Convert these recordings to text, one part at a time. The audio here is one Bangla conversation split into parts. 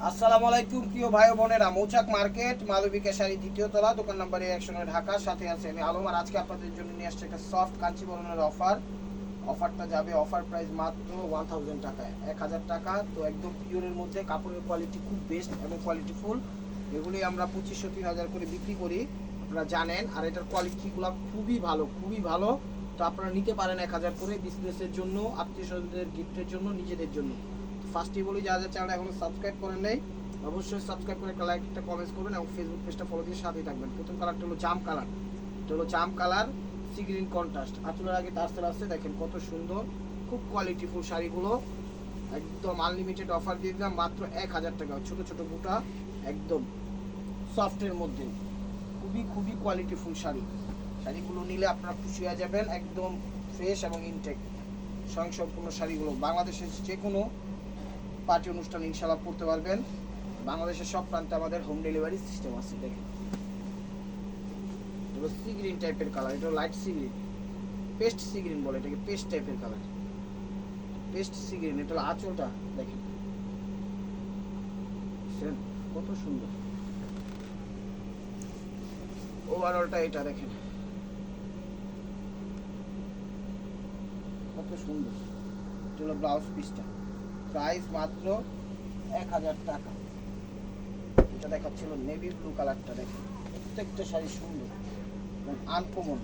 আসসালামু আলাইকুম প্রিয় ভাই বোনেরা, মৌচাক মার্কেট মালবিকা শাড়ি দ্বিতীয় তলা, দোকান নাম্বার 109 ঢাকা। সাথে আছে আমি আলম। আর আজকে আপনাদের জন্য নিয়ে আসছে একটা সফট কাঞ্চিবরণের অফারটা যাবে অফার প্রাইস মাত্র 1000 টাকায়, 1000 টাকা। তো একদম পিওরের মধ্যে, কাপড়ের কোয়ালিটি খুব বেস্ট এবং কোয়ালিটিফুল। এগুলি আমরা 2500-3000 করে বিক্রি করি, আপনারা জানেন। আর এটার কোয়ালিটিগুলো খুবই ভালো, খুবই ভালো। তো আপনারা নিতে পারেন 1000 করে, বিজনেসের জন্য, আত্মীয় স্বজনদের গিফটের জন্য, নিজেদের জন্য। ফার্স্টে বলি, যারা চ্যানেলটা এখনো সাবস্ক্রাইব করেন নাই অবশ্যই সাবস্ক্রাইব করে একটা লাইক, একটা কমেন্টস করবেন এবং ফেসবুক পেজটা ফলো দিয়ে সাথেই থাকবেন। প্রথম কালারটা হলো জাম কালার, এটা হলো জাম কালার, সি গ্রিন কন্ট্রাস্ট। আঁচলের আগে তারসেল আছে, দেখেন কত সুন্দর, খুব কোয়ালিটিফুল শাড়িগুলো। একদম আনলিমিটেড অফার দিয়ে দিলাম মাত্র 1000 টাকা। ছোট ছোট বুটা, একদম সফটের মধ্যে, খুবই খুবই কোয়ালিটিফুল শাড়িগুলো নিলে আপনারা খুশি হয়ে যাবেন। একদম ফ্রেশ এবং ইনটেক স্বয়ংসম্পূর্ণ শাড়িগুলো। বাংলাদেশের যে কোনো পার্টি অনুষ্ঠান ইনশাআল্লাহ পড়তে পারবেন। বাংলাদেশের সব প্রান্তে আমাদের হোম ডেলিভারি সিস্টেম আছে। দেখেন এটা সি গ্রিন টাইপের কালার, এটা light sea green, paste sea green বলে এটাকে, পেস্ট টাইপের কালার, পেস্ট সি গ্রিন। এটা আঁচলটা দেখেন কত সুন্দর, ওভারঅলটা এটা দেখেন কত সুন্দর। এটা হলো ব্লাউজ পিসটা, প্রাইস মাত্র 1000 টাকা। এটা দেখাচ্ছিল নেভি ব্লু কালারটা, দেখেন প্রত্যেকটা শাড়ি সুন্দর এবং আনকমন।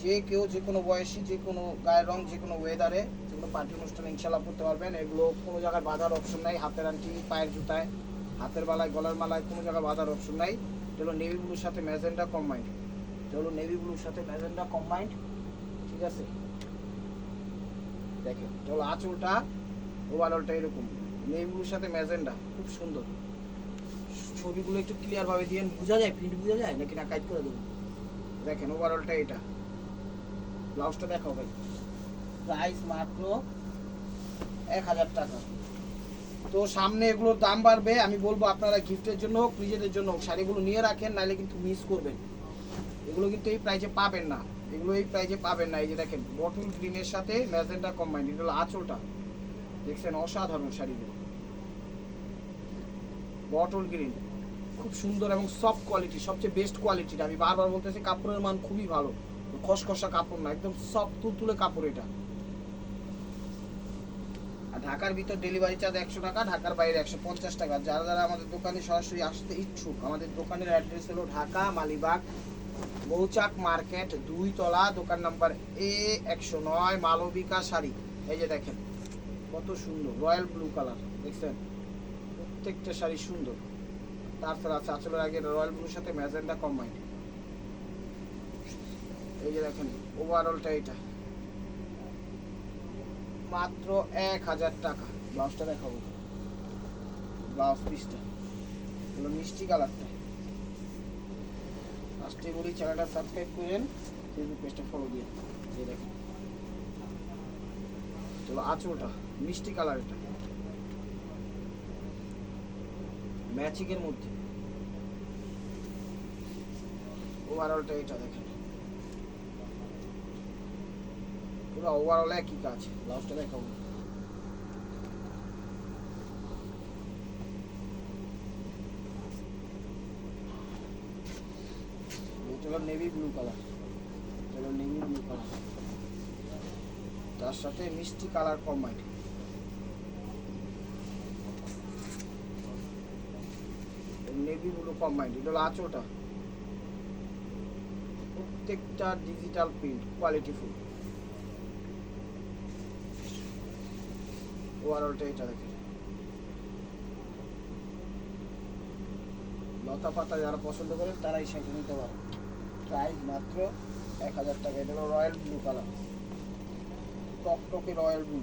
যে কেউ যে কোনো বয়সী, যে কোনো গায়ের রং, যে কোনো ওয়েদারে, যে কোনো পার্টি অনুষ্ঠানে ইনশাল্লাহ পড়তে পারবেন। এগুলো কোনো জায়গায় বাঁধার অপশন নাই, হাতের আংটি, পায়ের জুতায়, হাতের বালায়, গলার মালায় কোনো জায়গায় বাঁধার অপশন নাই। এটা হলো নেভি ব্লুর সাথে ম্যাজেন্ডা কম্বাইন্ড, এটা হলো নেভি ব্লুর সাথে ম্যাজেন্ডা কম্বাইন্ড, ঠিক আছে। দেখেন এটা হলো আঁচলটা, ওভারঅলটা এরকম নেভি ব্লুর সাথে ম্যাজেন্ডা, খুব সুন্দর। ছবিগুলো একটু ক্লিয়ার ভাবে দিয়ে বোঝা যায়, প্রিন্ট বোঝা যায় নাকি না কাজ করে দেবো। দেখেন ওভারঅলটা এটা, ব্লাউজটা দেখাও ভাই। প্রাইস মাত্র 1000 টাকা। তো সামনে এগুলোর দাম বাড়বে, আমি বলবো আপনারা গিফটের জন্য হোক, নিজেদের জন্য হোক, শাড়িগুলো নিয়ে রাখেন, নাহলে কিন্তু মিস করবেন। এগুলো কিন্তু এই প্রাইজে পাবেন না, এগুলো এই প্রাইজে পাবেন না। এই যে দেখেন বটল গ্রিনের সাথে ম্যাজেন্টা কম্বাইন্ড, এটা হলো আঁচলটা, দেখছেন অসাধারণ শাড়িগুলো। বটল গ্রিন খুব সুন্দর এবং সফট কোয়ালিটি, সবচেয়ে বেস্ট কোয়ালিটিটা। আমি বারবার বলতেছি কাপড়ের মান খুবই ভালো, খসখসা কাপড় না, একদম সফট তুলতুলে কাপড় এটা। আর ঢাকার ভিতর ডেলিভারি চার্জ 100 টাকা, ঢাকার বাইরে 150 টাকা। যারা যারা আমাদের দোকানে সরাসরি আসতে ইচ্ছুক, আমাদের দোকানের অ্যাড্রেস হলো ঢাকা মালিবাগ মৌচাক মার্কেট 2 তলা, দোকান নাম্বার A109, মালবিকা শাড়ি। এই যে দেখেন কত সুন্দর রয়্যাল ব্লু কালার, দেখছেন প্রত্যেকটা শাড়ি সুন্দর। তারপর আছে আঁচলের আগে রয়্যাল ব্লুর সাথে ম্যাজেন্ডা কম্বাইন্ড। এই যে দেখেন ওভারঅলটা এটা মাত্র 1000 টাকা। ব্লাউজটা দেখাবো, ব্লাউজ পিসটা হলো মিষ্টি কালারটা। ফার্স্টে বলি চ্যানেলটা সাবস্ক্রাইব করেন, ফেসবুক পেজটা ফলো দিয়ে। এই দেখেন চলো আঁচলটা মিষ্টি কালার, এটা ম্যাচিংয়ের মধ্যে। ওভারঅলটা এটা দেখেন পুরো ওভারঅল একই কাজ। ব্লাউজটা দেখাবো, এটা হলো নেভি ব্লু কালার, এটা হলো নেভি ব্লু কালার, তার সাথে মিষ্টি colour combined. Navy blue combined, এটা হলো আঁচলটা, প্রত্যেকটা ডিজিটাল প্রিন্ট, কোয়ালিটিফুল। ওভারঅলটা এটা দেখেন লতা পাতা, যারা পছন্দ করেন তারাই সেটা নিতে পারেন। প্রাইস মাত্র 1000 টাকা। এটা হলো রয়্যাল ব্লু কালার, টকটকে রয়্যাল ব্লু।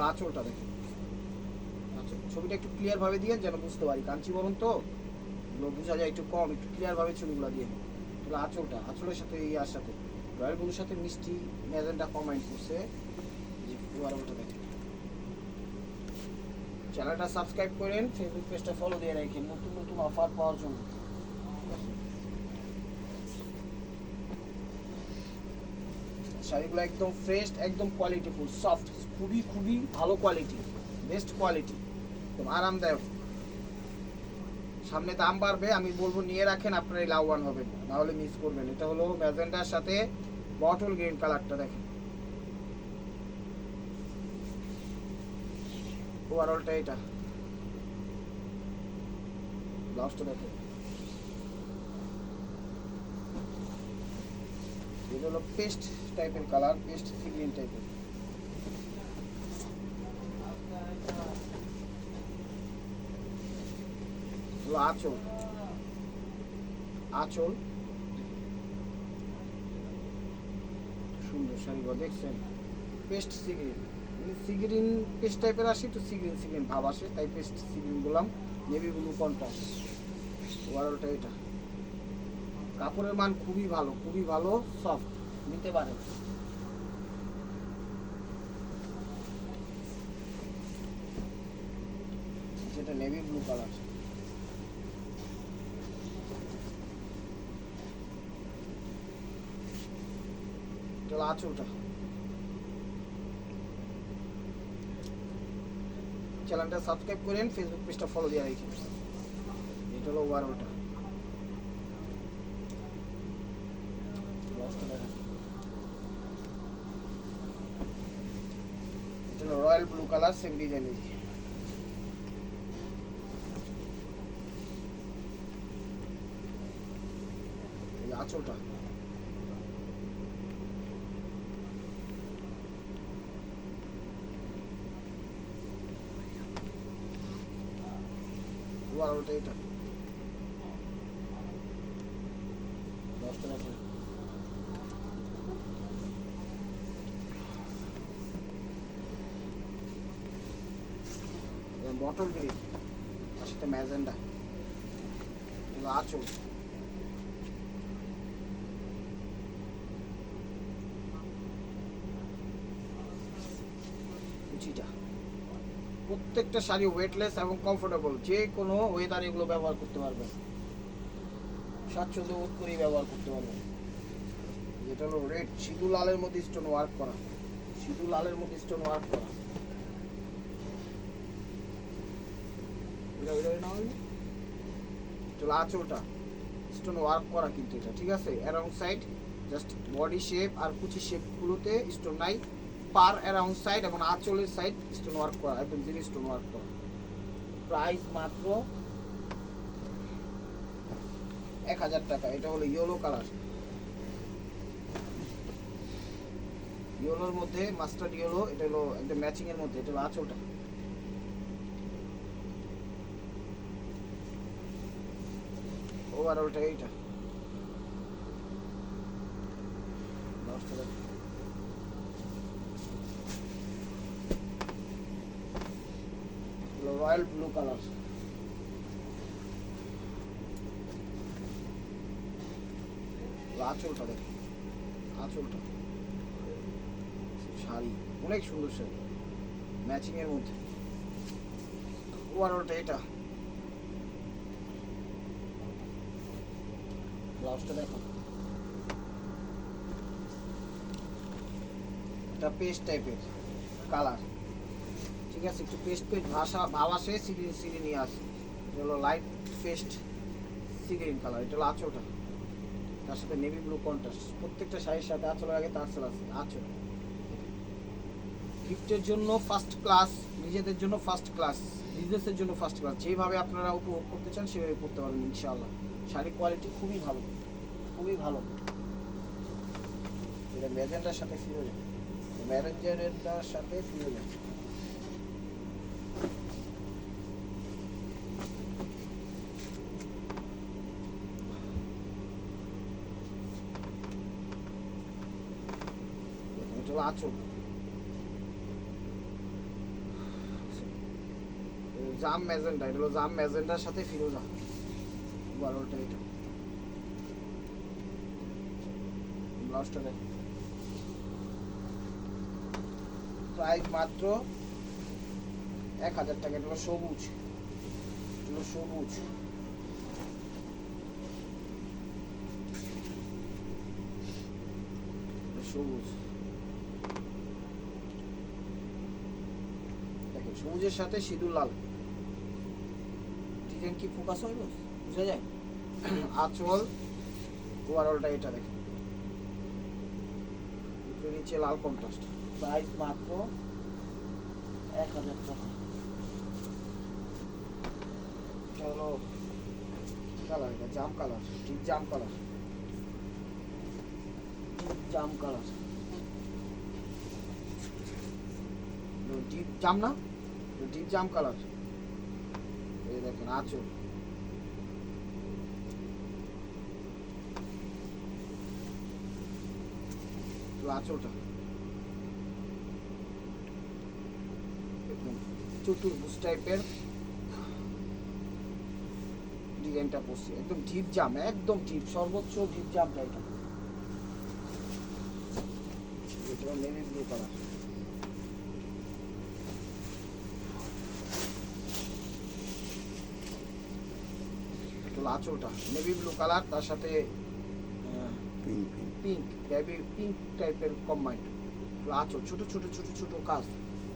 আঁচলটা দেখেন, আচ্ছা ছবিটা একটু ক্লিয়ার ভাবে দিয়ে যেন বুঝতে পারি, কাঞ্চিবরণ তো বোঝা যায় একটু কম, একটু ক্লিয়ার ভাবে ছবিগুলো দিয়ে। তাহলে আঁচলটা, আঁচলের সাথে ইয়ার সাথে রয়্যাল ব্লুর সাথে মিষ্টি ম্যাজেন্টা কম্বাইন্ড করছে। যে ওভারঅলটা দেখেন। চ্যানেলটা সাবস্ক্রাইব করেন, ফেসবুক পেজটা ফলো দিয়ে রাখেন নতুন নতুন অফার পাওয়ার জন্য। শাড়িগুলো একদম ফ্রেশ, একদম কোয়ালিটিফুল, সফট, খুবই খুবই ভালো কোয়ালিটি, বেস্ট কোয়ালিটি, একদম আরামদায়ক। সামনে দাম বাড়বে, আমি বলবো নিয়ে রাখেন, আপনারাই লাভবান হবেন, না হলে মিস করবেন। এটা হলো ম্যাজেন্ডার সাথে বটল গ্রিন কালারটা, দেখেন ওভারঅলটা এটা। ব্লাউজটা দেখেন, এটা হলো পেস্ট টাইপের কালার, পেস্ট সি গ্রিন টাইপের। আঁচল, আঁচল সুন্দর শাড়িগুলো দেখছেন, paste sea green, sea green paste টাইপের আসে, একটু সি গ্রিন সি গ্রিন ভাব আসে, তাই পেস্ট সি গ্রিন বললাম। নেভি ব্লু কন্ট্রাস্ট, ওভারঅলটা এটা। কাপড়ের মান খুবই ভালো, খুবই ভালো, সফট, নিতে পারেন। যেটা নেভি ব্লু কালার, এটা হলো আঁচলটা। চ্যানেলটা সাবস্ক্রাইব করেন, ফেসবুক পেজটা ফলো দিয়ে রাখেন। এটা হলো ওভারঅলটা। এটা হলো রয়্যাল ব্লু কালার, সেম ডিজাইনের। আঁচলটা, ওভারঅলটা এটা। বটল গ্রিন তার সাথে ম্যাজেন্ডা, আঁচল। কুচিটা, প্রত্যেকটা শাড়ি ওয়েটলেস এবং কমফোর্টেবল, যে কোনো ওয়েদার এগুলো ব্যবহার করতে পারবেন, স্বাচ্ছন্দ্য বোধ করেই ব্যবহার করতে পারবেন। যেটা হলো রেড, সিঁদুর লালের মধ্যে স্টোন ওয়ার্ক করা, সিঁদুর লালের মধ্যে স্টোন ওয়ার্ক করা। আঁচলটা স্টোন ওয়ার্ক করা কিন্তু এটা, ঠিক আছে। Around side just body shape আর কুচি শেপ গুলোতে স্টোন নাই, পার অ্যারাউন্ড সাইড এবং আঁচলের সাইড স্টোন ওয়ার্ক করা, একদম জিরো স্টোন ওয়ার্ক করা। প্রাইস মাত্র 1000 টাকা। এটা হলো ইয়েলো কালার, ইয়েলোর মধ্যে মাস্টার্ড ইয়েলো, এটা হলো একদম ম্যাচিং এর মধ্যে। এটা হলো আঁচলটা, ওভারঅলটা এইটা। রয়্যাল ব্লু কালার, আঁচলটা দেখো, আঁচলটা শাড়ি অনেক সুন্দর শাড়ি, ম্যাচিং এর মধ্যে। ওভারঅলটা এটা। ব্লাউজটা দেখো, এটা পেস্ট টাইপের কালার, ঠিক আছে, একটু পেস্ট পেস্ট ভাব আসে, সিঁড়ি সিঁড়ি নিয়ে আসে। এটা হলো light paste sea green colour. এটা হলো আঁচলটা, তার সাথে নেভি ব্লু কন্ট্রাস্ট। প্রত্যেকটা শাড়ির সাথে আঁচলের আগে তারসেল আছে। আঁচল গিফটের জন্য ফার্স্ট ক্লাস, নিজেদের জন্য ফার্স্ট ক্লাস, বিজনেসের জন্য ফার্স্ট ক্লাস, যেভাবে আপনারা উপভোগ করতে চান সেভাবে করতে পারবেন ইনশাআল্লাহ। শাড়ির কোয়ালিটি খুবই ভালো, খুবই ভালো। এটা ম্যাজেন্ডার সাথে ফিরোজা, ম্যাজেন্ডার সাথে ফিরোজা। এটা হলো আঁচল, জাম ম্যাজেন্ডা। এটা হলো জাম ম্যাজেন্ডার সাথে ফিরোজা, ওভারঅলটা এটা। ব্লাউজটা দেখো, প্রাইস মাত্র 1000 টাকা। এটা হলো সবুজ, এটা হলো সবুজ, সবুজ সবুজের সাথে সিঁদুর লাল ডিজাইন কি ফোকাস হইব বুঝা যায়। আঁচল ওভারঅলটা এটা দেখেন, নিচে লাল কন্ট্রাস্ট। প্রাইস মাত্র 1000 টাকা। চলো কালার, এটা জাম কালার, ঠিক জাম কালার, জাম কালার, ডিপ জাম না, ডিপ জাম কালার। এই দেখেন আঁচল, আঁচলটা চতুর্ভুজ টাইপের ডিজাইনটা পড়ছে, একদম ডিপ জাম, একদম ডিপ, সর্বোচ্চ ডিপ জামটা এটা। এটা নেভি ব্লু কালার, আঁচলটা নেভি ব্লু কালার, তার সাথে পিঙ্ক, বেবি পিঙ্ক টাইপের কম্বাইন্ড। আঁচল ছোট ছোট ছোট ছোট কাজ,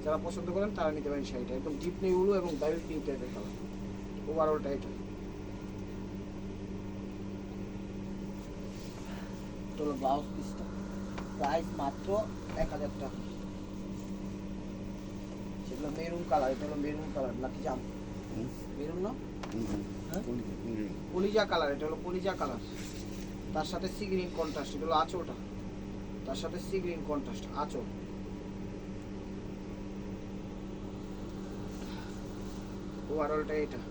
যারা পছন্দ করেন তারা নিতে পারেন শাড়িটা। একদম ডিপ নেভি ব্লু এবং বেবি পিঙ্ক টাইপের কালার, ওভারঅলটা এটা। চলো ব্লাউজ পিসটা, প্রাইস মাত্র 1000 টাকা। সেগুলো মেরুন কালার, এটা হলো মেরুন কালার, নাকি জাম মেরুন না, কলিজা কালার, এটা হলো কলিজা কালার, তার সাথে সি গ্রিন কন্ট্রাস্ট। এটা হলো আঁচলটা, তার সাথে সি গ্রিন কন্ট্রাস্ট আঁচল। ওভারঅলটা এটা।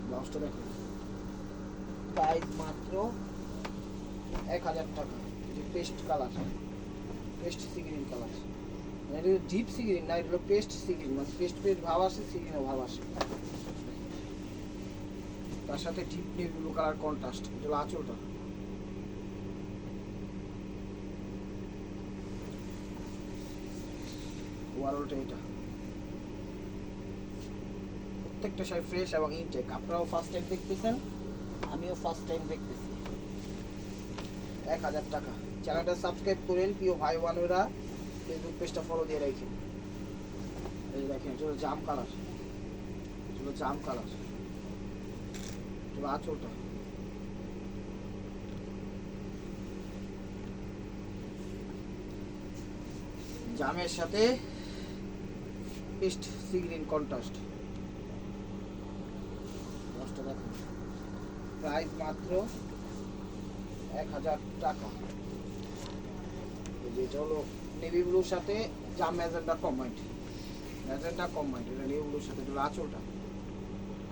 ব্লাউজটা দেখো, প্রাইস মাত্র 1000 টাকা। Paste colour, paste sea green colour, এটা ডিপ সি গ্রিন না, এটা হলো পেস্ট সি গ্রিন, মানে পেস্ট পেস্ট ভাব আসে, সি গ্রিনও ভাব আসে। তার সাথে deep navy blue colour contrast. এটা হলো আঁচলটা, ওভারঅলটা এটা। প্রত্যেকটা শাড়ি ফ্রেশ এবং ইনটেক। আপনারাও ফার্স্ট টাইম দেখতেছেন, আমিও ফার্স্ট টাইম দেখতেছি। 1000 টাকা। চ্যানেলটা সাবস্ক্রাইব করেন প্রিয় ভাই বোনেরা, ফেসবুক পেজটা ফলো দিয়ে রাখেন। এই দেখেন, এটা হলো জাম কালার, এটা হলো জাম কালার, এটা হলো আঁচলটা। জামের সাথে পেস্ট সি গ্রিন কন্ট্রাস্ট। দশটা দেখুন, প্রাইস মাত্র 1000 টাকা। এটা হলো নেভি ব্লুর সাথে জাম ম্যাজেন্টা কম্বাইন্ড, ম্যাজেন্টা কম্বাইন্ড, এটা নেভি ব্লুর সাথে। এটা হলো আঁচলটা,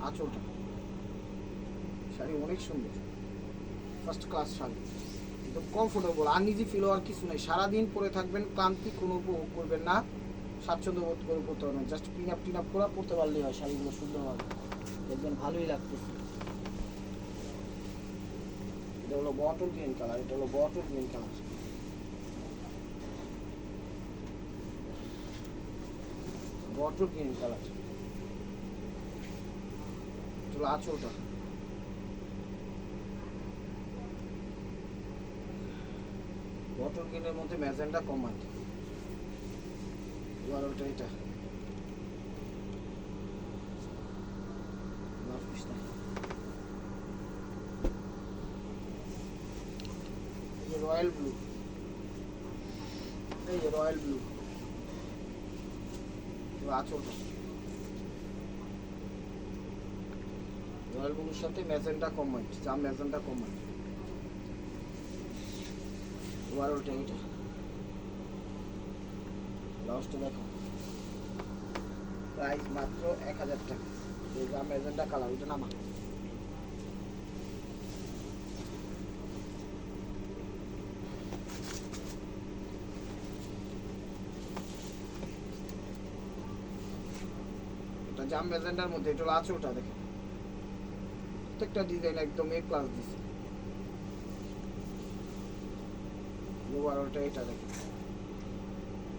আঁচলটা। শাড়ি অনেক সুন্দর, ফার্স্ট ক্লাস শাড়ি, একদম কমফোর্টেবল, আনইজি ফিল হওয়ার কিছু নেই। সারাদিন পরে থাকবেন, ক্লান্তি কোনো উপভোগ করবেন না, স্বাচ্ছন্দ্য বোধ করে পড়তে পারবেন। জাস্ট পিন আপ করা পড়তে পারলেই হয়, শাড়িগুলো সুন্দরভাবে দেখবেন, ভালোই লাগতেছে। এটা হলো বটল গ্রিন কালার, এটা হলো bottle green colour, bottle green colour. এটা হলো আঁচলটা, বটল গ্রিনের মধ্যে ম্যাজেন্টা কম্বাইন্ড। ওভারঅলটা এটা। রয়্যাল ব্লু, এই যে রয়্যাল ব্লু, আঁচলটা রয়্যাল ব্লুর সাথে ম্যাজেন্টা কম্বাইন্ড, জাম ম্যাজেন্টা কম্বাইন্ড। ওভারঅলটা এটা। ব্লাউজটা দেখো, প্রাইস মাত্র 1000 টাকা। এই জাম ম্যাজেন্টা কালার, এটা নামা। জাম ম্যাজেন্টার মধ্যে, এটা হলো আঁচলটা দেখেন, প্রত্যেকটা ডিজাইন একদম এ ক্লাস দিচ্ছে। ওভারঅলটা এটা দেখেন,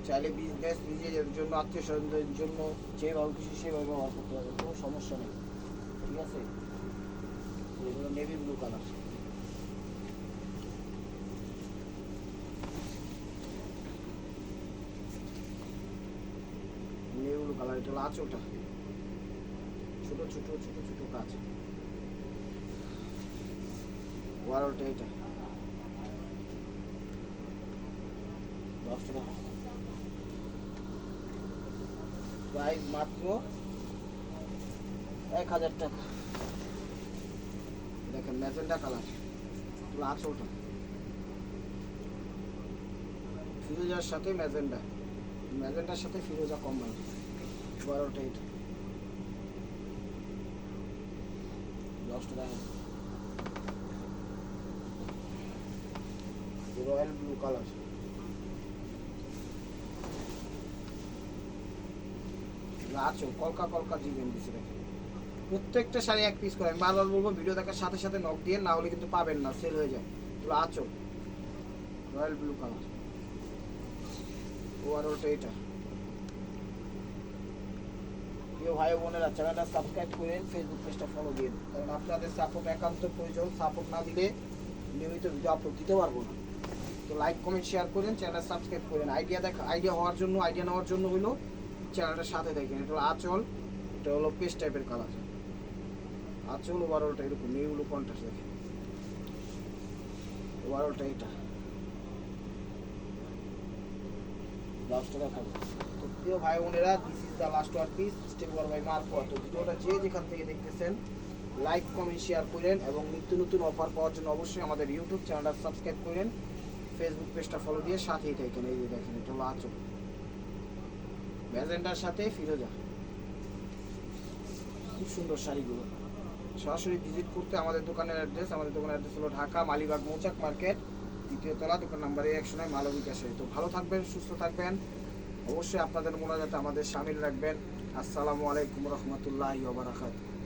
চাইলে বিজনেস, নিজের জন্য, আত্মীয় স্বজনদের জন্য যেভাবে খুশি সেভাবে ব্যবহার করতে পারবে, কোনো সমস্যা নেই, ঠিক আছে। এগুলো নেভি ব্লু কালার, এটা হলো আঁচলটা, ছোট ছোট ছোট ছোট কাজ। ওভারঅলটা এটা প্রাইস মাত্র 1000 টাকা। দেখেন ম্যাজেন্ডা কালার, আঁচলটা ফিরোজার সাথে ম্যাজেন্ডা, ম্যাজেন্ডার সাথে ফিরোজা কম্বাইন। 12টা এটা রয়্যাল ব্লু কালার, আঁচল কলকা কলকা জিবেন দিছে। দেখেন প্রত্যেকটা শাড়ি এক পিস করে। আমি বারবার বলবো ভিডিও দেখার সাথে সাথে নক দিয়ে, না হলে কিন্তু পাবেন না, সেল হয়ে যায়। এগুলো আঁচল রয়্যাল ব্লু কালার। ওভারঅলটা এটা। প্রিয় ভাই বোনেরা, চ্যানেলটা সাবস্ক্রাইব করেন, ফেসবুক পেজটা ফলো দিয়ে দিন, কারণ আপনাদের সাপোর্ট একান্ত প্রয়োজন। সাপোর্ট না দিলে নিয়মিত ভিডিও আপলোড দিতে পারবো না। তো লাইক কমেন্ট শেয়ার করেন, চ্যানেল সাবস্ক্রাইব করেন। আইডিয়া নেওয়ার জন্য হলো চ্যানেলটার সাথে দেখেন। এটা হলো আঁচল, এটা হলো পেস্ট টাইপের কালার আঁচল। ওভারঅলটা এরকম এগুলো কন্ট্রাস্ট। দেখেন ওভারঅলটা এটা। লাস্টটা দেখাবো। তো প্রিয় ভাই বোনেরা, this is the last one piece step war by মারফত। তো ভিডিওটা যে যেখান থেকে দেখতেছেন লাইক কমেন্ট শেয়ার করেন, এবং নিত্য নতুন অফার পাওয়ার জন্য অবশ্যই আমাদের ইউটিউব চ্যানেলটা সাবস্ক্রাইব করেন, ফেসবুক পেজটা ফলো দিয়ে সাথেই থাকেন। এই যে দেখেন এটা হলো আঁচল, ম্যাজেন্ডার সাথে ফিরোজা, খুব সুন্দর শাড়িগুলো। সরাসরি ভিজিট করতে আমাদের দোকানের অ্যাড্রেস হলো ঢাকা মালিবাগ মৌচাক মার্কেট, 2য় তলা, দোকান নাম্বার 109, মালবিকা শাড়ি। তো ভালো থাকবেন, সুস্থ থাকবেন, অবশ্যই আপনাদের মোনাজাতে আমাদের শামিল রাখবেন। আসসালামু আলাইকুম রহমতুল্লাহি ওয়া বারাকাতুহু।